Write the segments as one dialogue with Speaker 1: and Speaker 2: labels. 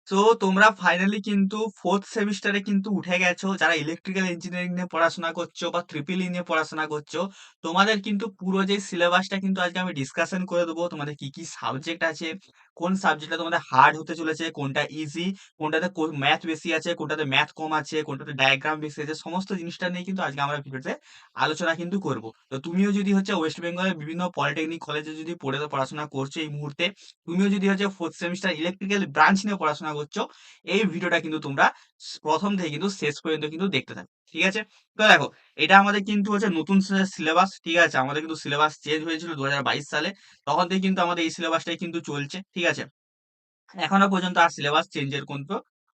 Speaker 1: তো তোমরা ফাইনালি কিন্তু 4th সেমিস্টারে কিন্তু উঠে গেছো। যারা ইলেকট্রিক্যাল ইঞ্জিনিয়ারিং নিয়ে পড়াশোনা করছো বা ট্রিপল ই নিয়ে পড়াশোনা করছো, তোমাদের কিন্তু পুরো যে সিলেবাসটা কিন্তু আজকে আমি ডিসকাশন করে দেবো। তোমাদের কি, কি সাবজেক্ট আছে, কোন সাবজেক্টটা তোমাদের হার্ড হতে চলেছে, কোনটা ইজি, কোনটাতে ম্যাথ বেশি আছে, কোনটাতে ম্যাথ কম আছে, কোনটাতে ডায়াগ্রাম বেশি আছে, সমস্ত জিনিসটা নিয়ে কিন্তু আজকে আমরা ভিডিওতে আলোচনা কিন্তু করব। তো তুমিও যদি হচ্ছে ওয়েস্ট বেঙ্গলের বিভিন্ন পলিটেকনিক কলেজে যদি পড়াশোনা করছো এই মুহূর্তে, তুমিও যদি হচ্ছে 4th সেমিস্টার ইলেকট্রিক্যাল ব্রাঞ্চ নিয়ে পড়াশোনা করছো, এই ভিডিওটা কিন্তু তোমরা প্রথম থেকে কিন্তু শেষ পর্যন্ত কিন্তু দেখতে থাকো। ঠিক আছে? তো দেখো, এটা আমাদের কিন্তু হচ্ছে নতুন সিলেবাস। ঠিক আছে? আমাদের কিন্তু সিলেবাস চেঞ্জ হয়েছিল 2022 সালে। তখন থেকে কিন্তু আমাদের এই সিলেবাসটাই কিন্তু চলছে। ঠিক আছে? এখনো পর্যন্ত আর সিলেবাস চেঞ্জের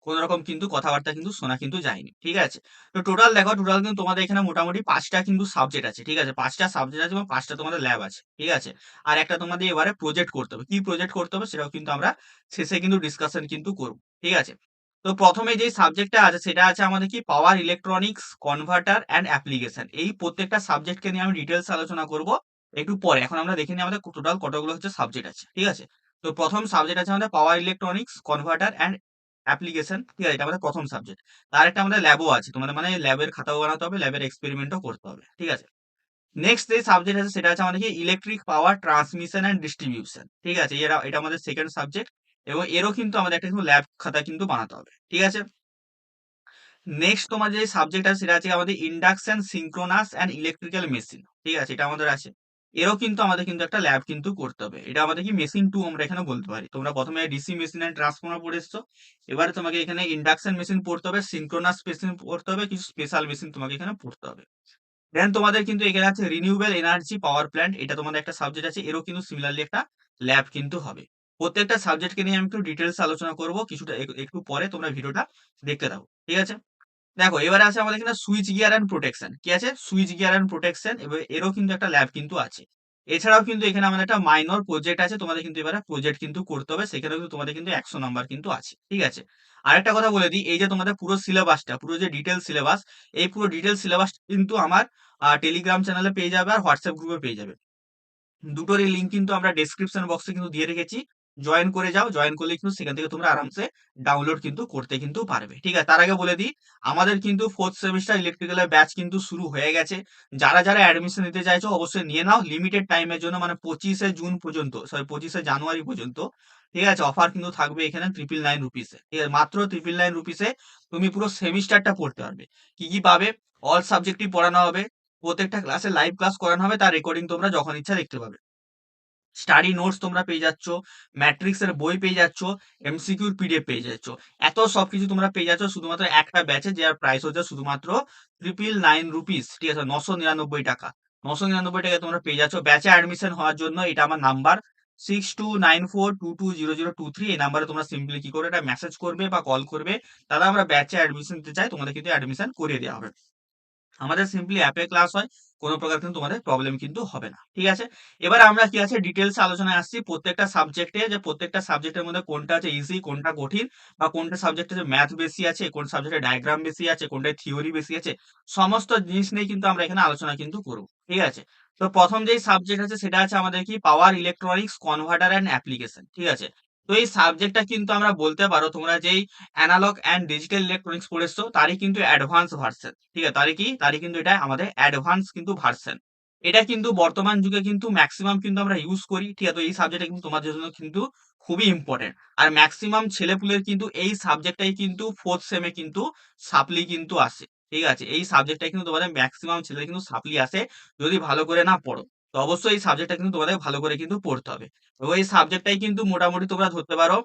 Speaker 1: কোন রকম কিন্তু কথাবার্তা কিন্তু শোনা কিন্তু যায়নি। ঠিক আছে? তো টোটাল দেখো, টোটাল কিন্তু তোমাদের এখানে মোটামুটি 5টা কিন্তু সাবজেক্ট আছে। ঠিক আছে? 5টা সাবজেক্ট আছে এবং 5টা তোমাদের ল্যাব আছে। ঠিক আছে? আর একটা তোমাদের এবারে প্রজেক্ট করতে হবে। কি প্রজেক্ট করতে হবে সেটাও কিন্তু আমরা শেষে কিন্তু ডিসকাশন কিন্তু করব। ঠিক আছে? তো প্রথমে যেই সাবজেক্টটা আছে সেটা আছে আমাদের কি power electronics converter and application. এই প্রত্যেকটা সাবজেক্টকে নিয়ে আমি ডিটেলস আলোচনা করব একটু পরে। এখন আমরা দেখে নিই আমাদের টোটাল কতগুলো হচ্ছে সাবজেক্ট আছে। ঠিক আছে? তো প্রথম সাবজেক্ট আছে আমাদের power electronics converter and application. ঠিক আছে? এটা আমাদের প্রথম সাবজেক্ট। তার একটা আমাদের ল্যাবও আছে। তোমাদের মানে ল্যাবের খাতাও বানাতে হবে, ল্যাবের এক্সপেরিমেন্টও করতে হবে। ঠিক আছে? নেক্সট যে সাবজেক্ট আছে সেটা আছে আমাদের কি electric power transmission and distribution. ঠিক আছে? এটা আমাদের সেকেন্ড সাবজেক্ট এবং এরও কিন্তু আমাদের একটা কিন্তু ল্যাব খাতা কিন্তু বানাতে হবে। ঠিক আছে? নেক্সট তোমার যে সাবজেক্ট আছে সেটা আছে আমাদের induction synchronous and electrical machine. ঠিক আছে? এটা আমাদের আছে। এরও কিন্তু আমাদের কিন্তু একটা ল্যাব কিন্তু করতে হবে। এটা আমাদের কি মেশিন 2 আমরা এখানে বলতে পারি। তোমরা প্রথমে ডিসি মেশিন এন্ড ট্রান্সফর্মার পড়ে এসছো। এবারে তোমাকে এখানে ইন্ডাকশন মেশিন পড়তে হবে, সিঙ্ক্রোনাস মেশিন পড়তে হবে, কিছু স্পেশাল মেশিন তোমাকে এখানে পড়তে হবে। দেন তোমাদের কিন্তু এখানে আছে রিনিউয়েবল এনার্জি পাওয়ার প্ল্যান্ট। এটা তোমাদের একটা সাবজেক্ট আছে। এরও কিন্তু সিমিলারলি একটা ল্যাব কিন্তু হবে। প্রত্যেকটা সাবজেক্টকে নিয়ে আমি একটু ডিটেলস আলোচনা করব কিছুটা একটু পরে। তোমরা ভিডিওটা দেখতে থাকো। ঠিক আছে? দেখো, এবারে আছে আমাদের এখানে সুইচ গিয়ার এন্ড প্রোটেকশন। কি আছে? Switchgear and protection. এরও কিন্তু একটা ল্যাব কিন্তু আছে। এছাড়াও কিন্তু এখানে আমাদের একটা মাইনর প্রজেক্ট আছে। তোমাদের কিন্তু এবারে প্রজেক্ট কিন্তু করতে হবে। সেখানেও কিন্তু তোমাদের কিন্তু 100 নাম্বার কিন্তু আছে। ঠিক আছে? আরেকটা কথা বলে দিই, এই যে তোমাদের পুরো সিলেবাসটা, পুরো যে ডিটেল সিলেবাস, এই পুরো ডিটেল সিলেবাস কিন্তু আমার টেলিগ্রাম চ্যানেলে পেয়ে যাবে আর হোয়াটসঅ্যাপ গ্রুপে পেয়ে যাবে। দুটোরই লিঙ্ক কিন্তু আমরা ডেসক্রিপশন বক্সে কিন্তু দিয়ে রেখেছি। জয়েন করে যাও। জয়েন করলে কিন্তু সেখান থেকে তোমরা আরামসে ডাউনলোড কিন্তু করতে কিন্তু পারবে। ঠিক আছে? তার আগে বলে দিই, আমাদের কিন্তু 4th সেমিস্টার ইলেকট্রিক্যালের ব্যাচ কিন্তু শুরু হয়ে গেছে। যারা অ্যাডমিশন নিতে চাইছো অবশ্যই নিয়ে নাও লিমিটেড টাইমের জন্য, মানে 25শে জুন পর্যন্ত, সরি 25শে জানুয়ারি পর্যন্ত। ঠিক আছে? অফার কিন্তু থাকবে এখানে 999 রুপিসে। ঠিক আছে? মাত্র 999 রুপিসে তুমি পুরো সেমিস্টারটা পড়তে পারবে। কি, কি পাবে? অল সাবজেক্টই পড়ানো হবে। প্রত্যেকটা ক্লাসে লাইভ ক্লাস করানো হবে, তার রেকর্ডিং তোমরা যখন ইচ্ছা দেখতে পাবে। স্টাডি নোটস তোমরা পেয়ে যাচ্ছ, ম্যাট্রিক্স এর বই পেয়ে যাচ্ছ, এমসিকিউর পিডিএফ পেয়ে যাচ্ছ। এত সবকিছু তোমরা পেয়ে যাচ্ছ শুধুমাত্র একটা ব্যাচে, যার প্রাইস হচ্ছে শুধুমাত্র 999 রুপিস। ঠিক আছে? 999 টাকা। 999 টাকায় তোমরা পেয়ে যাচ্ছ। ব্যাচে অ্যাডমিশন হওয়ার জন্য এটা আমার নাম্বার 6294220023। এই নাম্বারে তোমরা সিম্পলি কি করে এটা মেসেজ করবে বা কল করবে, দাদা আমরা ব্যাচে অ্যাডমিশন নিতে চাই, তোমাদের কিন্তু অ্যাডমিশন করিয়ে দেওয়া হবে। আমাদের সিম্পলি অ্যাপে ক্লাস হয়। কোনো প্রকার কিন্তু তোমাদের প্রবলেম কিন্তু হবে না। ঠিক আছে? এবারে আমরা কি আছে ডিটেইলস আলোচনায় আসছি প্রত্যেকটা সাবজেক্টে, যে প্রত্যেকটা সাবজেক্টের মধ্যে কোনটা আছে ইজি, কোনটা কঠিন, বা কোনটা সাবজেক্টে যে ম্যাথ বেশি আছে, কোন সাবজেক্টে ডায়াগ্রাম বেশি আছে, কোনটায় থিওরি বেশি আছে, সমস্ত জিনিস নিয়ে কিন্তু আমরা এখানে আলোচনা কিন্তু করব। ঠিক আছে? তো প্রথম যেই সাবজেক্ট আছে সেটা আছে আমাদের কি power electronics converter and application. ঠিক আছে? তো এই সাবজেক্টটা কিন্তু আমরা বলতে পারো তোমরা যেই অ্যানালগ অ্যান্ড ডিজিটাল ইলেকট্রনিক্স পড়েছো তারই কিন্তু অ্যাডভান্স ভার্সন। ঠিক আছে? তারই কিন্তু এটা আমাদের অ্যাডভান্স কিন্তু ভার্সন। এটা কিন্তু বর্তমান যুগে কিন্তু ম্যাক্সিমাম কিন্তু আমরা ইউজ করি। ঠিক আছে? তো এই সাবজেক্টটা কিন্তু তোমাদের জন্য কিন্তু খুবই ইম্পর্টেন্ট। আর ম্যাক্সিমাম ছেলেপুলের কিন্তু এই সাবজেক্টটাই কিন্তু 4th সেমে কিন্তু সাপ্লি কিন্তু আসে। ঠিক আছে? এই সাবজেক্টটাই কিন্তু তোমাদের ম্যাক্সিমাম ছেলেদের কিন্তু সাপ্লি আসে যদি ভালো করে না পড়ো। তো অবশ্যই এই সাবজেক্টটা কিন্তু তোমাদের ভালো করে কিন্তু পড়তে হবে। তো এই সাবজেক্টটাই কিন্তু মোটামুটি তোমরা ধরতে পারো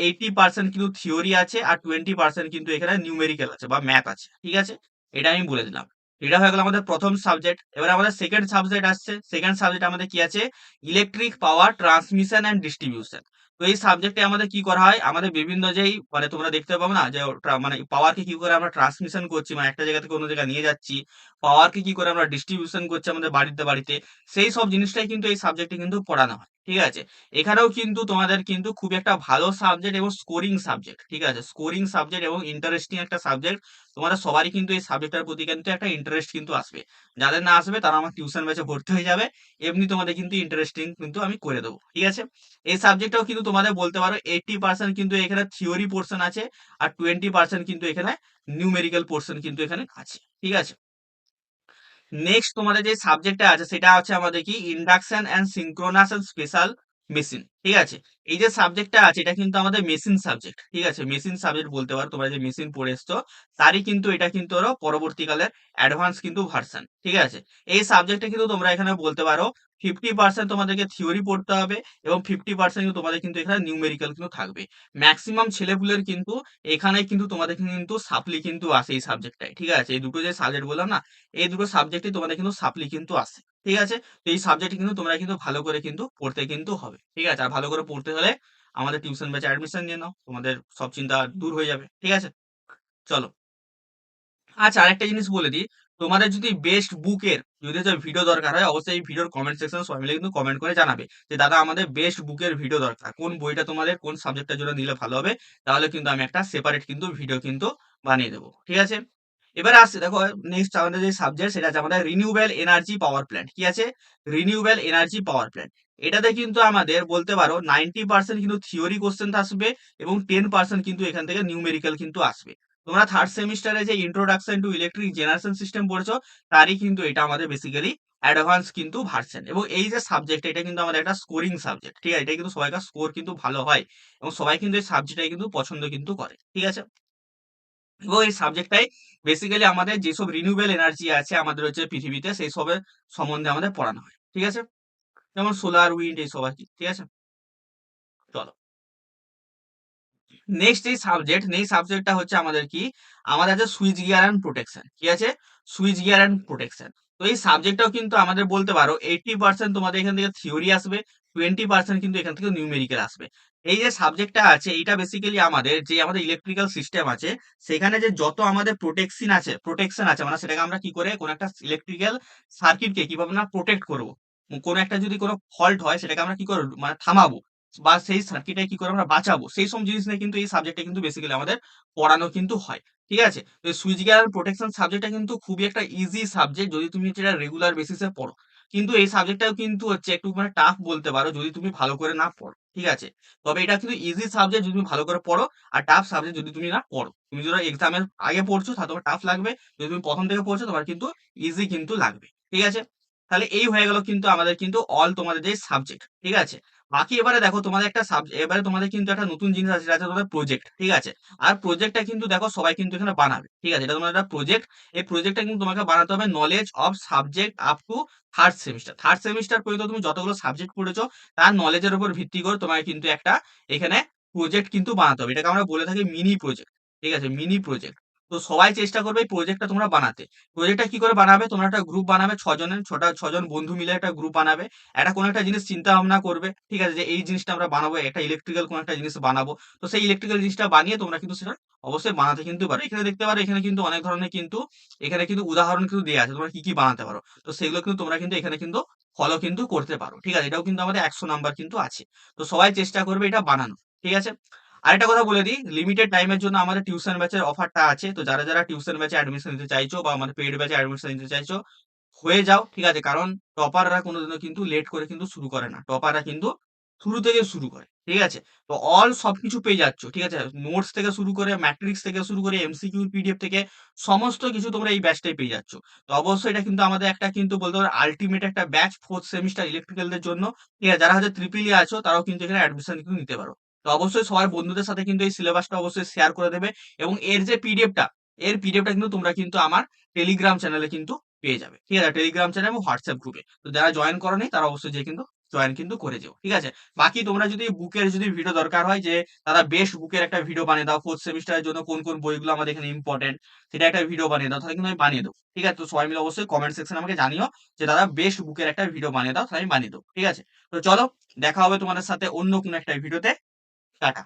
Speaker 1: 80% কিন্তু থিওরি আছে আর 20% কিন্তু এখানে নিউমেরিক্যাল আছে বা ম্যাথ আছে। ঠিক আছে? এটা আমি বলে দিলাম। এটা হয়ে গেল আমাদের প্রথম সাবজেক্ট। এবার আমাদের সেকেন্ড সাবজেক্ট আসছে। সেকেন্ড সাবজেক্ট আমাদের কি আছে? Electric power transmission and distribution. তো এই সাবজেক্টে আমাদের কি করা হয়? আমাদের বিভিন্ন যেই মানে তোমরা দেখতে পাবো না যে মানে পাওয়ারকে কি করে আমরা ট্রান্সমিশন করছি, মানে একটা জায়গা থেকে অন্য জায়গায় নিয়ে যাচ্ছি। পাওয়ারকে কি করে আমরা ডিস্ট্রিবিউশন করছি আমাদের বাড়িতে বাড়িতে। সেই সব জিনিসটাই কিন্তু এই সাবজেক্টে কিন্তু পড়ানো হয়। ঠিক আছে? এখানেও কিন্তু তোমাদের কিন্তু খুব একটা ভালো সাবজেক্ট এবং স্কোরিং সাবজেক্ট। ঠিক আছে? স্কোরিং সাবজেক্ট এবং ইন্টারেস্টিং একটা সাবজেক্ট। তোমাদের সবারই কিন্তু এই সাবজেক্টটার প্রতি কিন্তু একটা ইন্টারেস্ট কিন্তু আসবে। যাদের না আসবে তারা আমার টিউশন ব্যাচে ভর্তি হয়ে যাবে। এমনি তোমাদের কিন্তু ইন্টারেস্টিং কিন্তু আমি করে দেবো। ঠিক আছে? এই সাবজেক্টটাও কিন্তু তোমাদের বলতে পারো 80% কিন্তু এখানে থিওরি পোরশন আছে আর 20% কিন্তু এখানে নিউমেরিক্যাল পোরশন কিন্তু এখানে আছে। ঠিক আছে? নেক্সট তোমাদের যে সাবজেক্টটা আছে সেটা হচ্ছে আমাদের কি induction and synchronous and special machine. ঠিক আছে? এই যে সাবজেক্টটা আছে এটা কিন্তু আমাদের মেশিন সাবজেক্ট। ঠিক আছে? মেশিন সাবজেক্ট বলতে পারো, তোমরা যে মেশিন পড়ে এসছো তারই কিন্তু এটা কিন্তু আরো পরবর্তীকালের অ্যাডভান্স কিন্তু ভার্সন। ঠিক আছে? এই সাবজেক্টে কিন্তু তোমরা এখানে বলতে পারো 50% তোমাদেরকে থিওরি পড়তে হবে এবং 50% কিন্তু তোমাদের কিন্তু এখানে নিউমেরিক্যাল কিন্তু থাকবে। ম্যাক্সিমাম ছেলেপুলের কিন্তু এখানে কিন্তু তোমাদের কিন্তু সাপ্লি কিন্তু আসে এই সাবজেক্টটায়। ঠিক আছে? এই দুটো যে সাবজেক্ট বললাম না, এই দুটো সাবজেক্টই তোমাদের কিন্তু সাপ্লি কিন্তু আসে। ঠিক আছে? তো এই সাবজেক্টে কিন্তু তোমরা কিন্তু ভালো করে কিন্তু পড়তে কিন্তু হবে। ঠিক আছে? আর ভালো করে পড়তে হলে আমাদের টিউশন ব্যাচে অ্যাডমিশন নিয়ে নাও। তোমাদের সব চিন্তা দূর হয়ে যাবে। ঠিক আছে? চলো। আচ্ছা, আরেকটা জিনিস বলে দিই। তোমাদের যদি বেস্ট বুকের যদি হচ্ছে ভিডিও দরকার হয় অবশ্যই এই ভিডিওর কমেন্ট সেকশনে সবাই মিলে কিন্তু কমেন্ট করে জানাবে যে দাদা আমাদের বেস্ট বুকের ভিডিও দরকার। কোন বইটা তোমাদের কোন সাবজেক্টের জন্য নিলে ভালো হবে। তাহলে কিন্তু আমি একটা সেপারেট কিন্তু ভিডিও কিন্তু বানিয়ে দেবো। ঠিক আছে? এবারে আসছে দেখো, নেক্সট আমাদের যে সাবজেক্ট সেটা আছে আমাদের রিনিউয়েবল এনার্জি পাওয়ার প্ল্যান্ট। কি আছে? Renewable energy power plant. এটাতে কিন্তু আমাদের বলতে পারো 90% কিন্তু থিওরি কোশ্চেন আসবে এবং 10% কিন্তু এখান থেকে নিউমেরিক্যাল কিন্তু আসবে। তোমরা থার্ড সেমিস্টারে যে introduction to electric generation system পড়েছো তারই কিন্তু এটা আমাদের বেসিক্যালি অ্যাডভান্স কিন্তু ভার্সন। এবং এই যে সাবজেক্ট এটা কিন্তু আমাদের একটা স্কোরিং সাবজেক্ট। ঠিক আছে? এটা কিন্তু সবাইকার স্কোর কিন্তু ভালো হয় এবং সবাই কিন্তু এই সাবজেক্টটাই কিন্তু পছন্দ কিন্তু করে। ঠিক আছে? এবং এই সাবজেক্টটাই বেসিক্যালি আমাদের যেসব রিনিউয়েবল এনার্জি আছে আমাদের হচ্ছে পৃথিবীতে সেই সবের সম্বন্ধে আমাদের পড়ানো হয়। ঠিক আছে? যেমন সোলার, উইন্ড এইসব আরকি। ঠিক আছে? চলো। নেক্সট এই সাবজেক্ট নেক্সট সাবজেক্টটা হচ্ছে আমাদের কি আমাদের আছে সুইচ গিয়ার এন্ড প্রোটেকশন। কি আছে? Switchgear and protection. তো এই সাবজেক্টটাও কিন্তু আমাদের বলতে পারো 80% তোমাদের এখান থেকে থিওরি আসবে, 20% কিন্তু এখান থেকে নিউমেরিক্যাল আসবে। এই যে সাবজেক্টটা আছে এইটা বেসিক্যালি আমাদের যে আমাদের ইলেকট্রিক্যাল সিস্টেম আছে সেখানে যে যত আমাদের প্রোটেকশন আছে মানে সেটাকে আমরা কি করে কোন একটা ইলেকট্রিক্যাল সার্কিটকে কিভাবে না প্রোটেক্ট করব, কোন একটা যদি কোনো ফল্ট হয় সেটাকে আমরা কি করব মানে থামাবো বা সেই সার্কিটে কি করে আমরা বাঁচাবো সেই সব জিনিস নিয়ে কিন্তু এই সাবজেক্টে কিন্তু বেসিক্যালি আমাদের পড়ানো কিন্তু হয়। ঠিক আছে? তো সুইচ গিয়ার প্রোটেকশন সাবজেক্টটা কিন্তু খুবই একটা ইজি সাবজেক্ট যদি তুমি যেটা রেগুলার বেসিসে পড়ো। কিন্তু এই সাবজেক্টটাও কিন্তু হচ্ছে একটু মানে টাফ বলতে পারো যদি তুমি ভালো করে না পড়ো। ঠিক আছে? তবে এটা কিন্তু ইজি সাবজেক্ট যদি তুমি ভালো করে পড়ো আর টাফ সাবজেক্ট যদি তুমি না পড়ো। তুমি যদি এক্সামের আগে পড়ছো তাহলে তোমার টাফ লাগবে। যদি তুমি প্রথম থেকে পড়ছো তোমার কিন্তু ইজি কিন্তু লাগবে। ঠিক আছে? তাহলে এই হয়ে গেল কিন্তু আমাদের কিন্তু অল তোমাদের যে সাবজেক্ট। ঠিক আছে? বাকি এবারে দেখো তোমাদের একটা এবারে তোমাদের কিন্তু একটা নতুন জিনিস আছে সেটা হচ্ছে তোমাদের প্রজেক্ট। ঠিক আছে? আর প্রজেক্টটা কিন্তু দেখো সবাই কিন্তু এখানে বানাবে। ঠিক আছে? এটা তোমাদের একটা প্রজেক্ট। এই প্রজেক্টটা কিন্তু তোমাকে বানাতে হবে knowledge of subject up to third semester. Third semester পর্যন্ত তুমি যতগুলো সাবজেক্ট পড়েছো তার নলেজের উপর ভিত্তি করে তোমাকে কিন্তু একটা এখানে প্রজেক্ট কিন্তু বানাতে হবে। এটাকে আমরা বলে থাকি মিনি প্রজেক্ট। ঠিক আছে? Mini project. তো সবাই চেষ্টা করবে এই প্রজেক্টটা তোমরা বানাতে। প্রজেক্টটা কি করে বানাবে? তোমরা একটা গ্রুপ বানাবে ৬ জনের, ৬ জন বন্ধু মিলে একটা গ্রুপ বানাবে। একটা কোনো একটা জিনিস চিন্তা ভাবনা করবে। ঠিক আছে? যে এই জিনিসটা আমরা বানাবো, একটা ইলেকট্রিক্যাল কোনো একটা জিনিস বানাবো। তো সেই ইলেকট্রিক্যাল জিনিসটা বানিয়ে তোমরা কিন্তু সেটা অবশ্যই বানাতে কিন্তু পারো। এখানে দেখতে পারো এখানে কিন্তু অনেক ধরনের কিন্তু এখানে কিন্তু উদাহরণ কিন্তু দেয়া আছে। তোমরা কি, কি বানাতে পারো। তো সেগুলো কিন্তু তোমরা কিন্তু এখানে কিন্তু ফলো কিন্তু করতে পারো। ঠিক আছে? এটাও কিন্তু আমাদের ১০০ নাম্বার কিন্তু আছে। তো সবাই চেষ্টা করবে এটা বানানোর। ঠিক আছে? আরেকটা কথা বলে দিই, লিমিটেড টাইমের জন্য আমাদের টিউশন ব্যাচের অফারটা আছে। তো যারা টিউশন ব্যাচে অ্যাডমিশন নিতে চাইছো বা আমাদের পেইড ব্যাচে অ্যাডমিশন নিতে চাইছো হয়ে যাও। ঠিক আছে? কারণ টপাররা কোনদিনও কিন্তু লেট করে কিন্তু শুরু করে না। টপাররা কিন্তু শুরু থেকে শুরু করে। ঠিক আছে? তো অল সবকিছু পেয়ে যাচ্ছ। ঠিক আছে? নোটস থেকে শুরু করে ম্যাট্রিক্স থেকে শুরু করে এমসিকিউ পিডিএফ থেকে সমস্ত কিছু তোমরা এই ব্যাচটাই পেয়ে যাচ্ছ। তো অবশ্যই এটা কিন্তু আমাদের একটা কিন্তু বলতে পারো আল্টিমেট একটা ব্যাচ 4th সেমিস্টার ইলেকট্রিক্যালদের জন্য। ঠিক আছে? যারা হয়তো ট্রিপল ই আছো তারাও কিন্তু এখানে অ্যাডমিশন কিন্তু নিতে পারো। তো অবশ্যই সবার বন্ধুদের সাথে কিন্তু এই সিলেবাসটা অবশ্যই শেয়ার করে দেবে এবং এর পিডিএফটা কিন্তু তোমরা কিন্তু আমার টেলিগ্রাম চ্যানেলে কিন্তু পেয়ে যাবে। ঠিক আছে? টেলিগ্রাম চ্যানেল এবং হোয়াটসঅ্যাপ গ্রুপে। তো যারা জয়েন করোনি তারা অবশ্যই যেয়ে কিন্তু জয়েন কিন্তু করে যেও। ঠিক আছে? বাকি তোমরা যদি বুকের যদি ভিডিও দরকার হয় যে দাদা বেস্ট বুকের একটা ভিডিও বানিয়ে দাও 4th সেমিস্টারের জন্য কোন বইগুলো আমাদের এখানে ইম্পোর্টেন্ট সেটা একটা ভিডিও বানিয়ে দাও তাহলে কিন্তু আমি বানিয়ে দেবো। ঠিক আছে? তো সবাই মিলে অবশ্যই কমেন্ট সেকশনে আমাকে জানিও যে দাদা বেস্ট বুকের একটা ভিডিও বানিয়ে দাও তাহলে আমি বানিয়ে দেবো। ঠিক আছে? তো চলো দেখা হবে তোমাদের সাথে অন্য কোনো একটা ভিডিওতে। টাটা।